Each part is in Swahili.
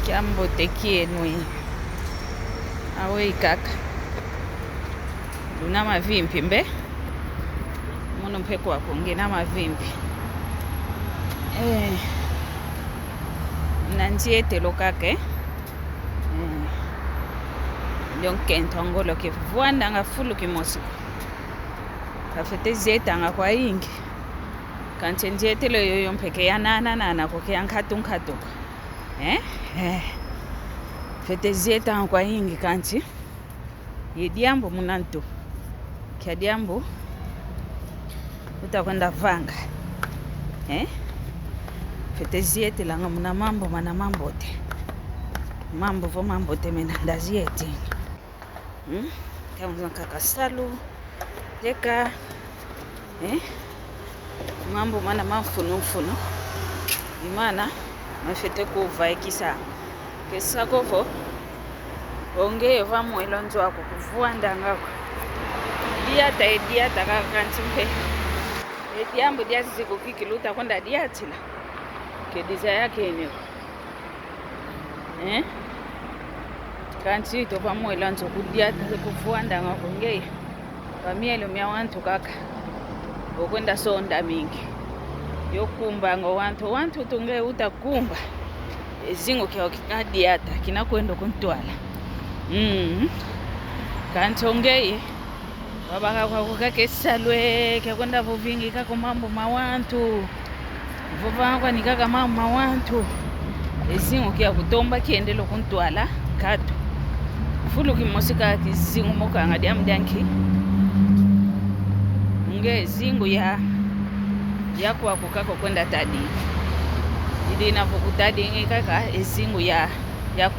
Kiambo tekienwe. Awe kaka. Luna mavimpi mbe. Muno mpeko wako ngena mavimpi. Nanjiete lo kake. Kento ngolo ke vuanda nga fulu kimosi. Kafete zeta nga kwa ingi. Kanchenjete lo yoyo mpeke ya nana ko ke yankatu. Fete zeta nga kwa ingi kanchi. Yediambo munanto. Kia diambo utakwenda vanga. Fete ziete la nga muna mambo mana mambo te. Mambo te mena ndaziete. Kama kakasalu deka mambo mana mafuno imana mafete kuva ikisa kesa kovo onge vamo elonzo ako kuvuanda ngako diata kakantimpe ediambo diasi kukikiluta kwenda diatila ke desire yake eneo kanti to vamo elonzo kudiata kuvuanda ngako ngeye Pamielo mia wantu kaka. Okwenda sonda mingi. Yokumba ngo wantu tunge utakumba. Ezingo kya kikadiata kinakwenda kuntwala. Kantongeye. Baba kwa kake salwe kwenda vuvingi kako mambo mawantu. Vuva kwa nikaka mambo mawantu. Ezingo kya kutomba kiendelo kuntwala katu. Fulu kimosika kizingo moka ngadi amdanki. Nge zingu ya kwa kukako kwenda tadi. Idi inavokutadi nge kaka zingu ya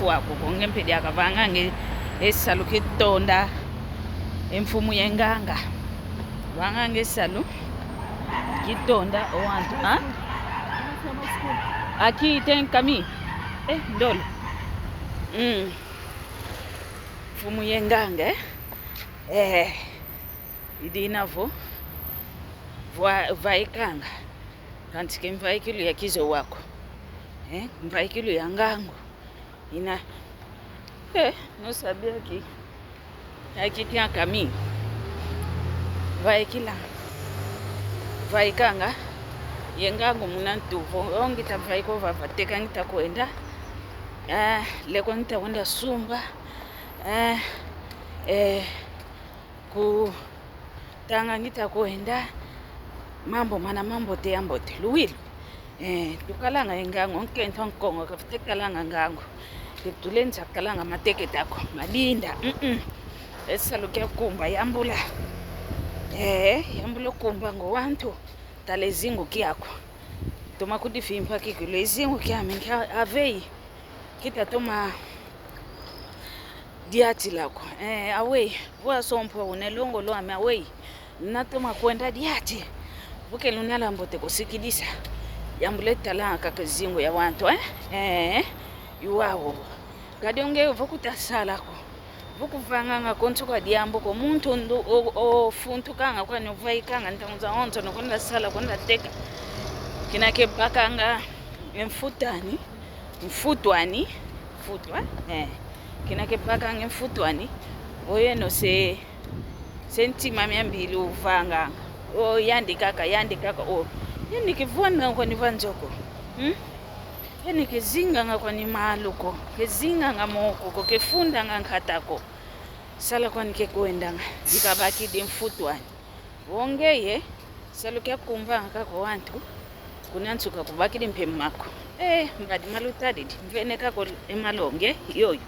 kwa kukonge mpedi akavanga nge esalu kitonda emfumu yenganga. Vanga nge salu kitonda owantu. Aki tenkami. Ndolo. Mfumu yenganga. Idi inavo vaikanga kanti ke mvaikilu ya kizo wako mvaikilu ya ngangu ina no sabia ki akitia kami vaikanga yengangu munantu ongita vaiko vavateka ngita kwenda leko ngita kwenda sumba ku tanga ngita kwenda mambo te ambote luwilo tukalanga engango nkento nkongo kafitekalanga ngango tulenza kalanga mateke tako malinda esaluke kumba yambula yambulo kumba ngo wantu talezingu kyako toma kudifimpa kikulo ezingu kyami avei kita toma diati lako away voa sompo unelongo lo ame away natoma kwenda diati vuke lunala mbote kusikidisa yambuleta la kakazingo ya wantu yuwawo kadonge vokuta salako vukuvanga nga kontuka diambo ko muntu ndo o funtu kanga kwa novai kanga ntanguza onto no kwenda sala kwenda teka kinake bakanga mfutwani kinake bakanga mfutwani oyeno se senti mami mbili uvanga yandikaka yandikivona kwa nivanjoko kizinga nga kwa ni maluko kizinga nga moko kefunda nga nkatako sala kwa nike kwenda zikabaki dimfutwani wongeye salukia kumva kako wantu kunansuka kubaki dimpemako mbadi malutadi mvene kako emalonge yoyo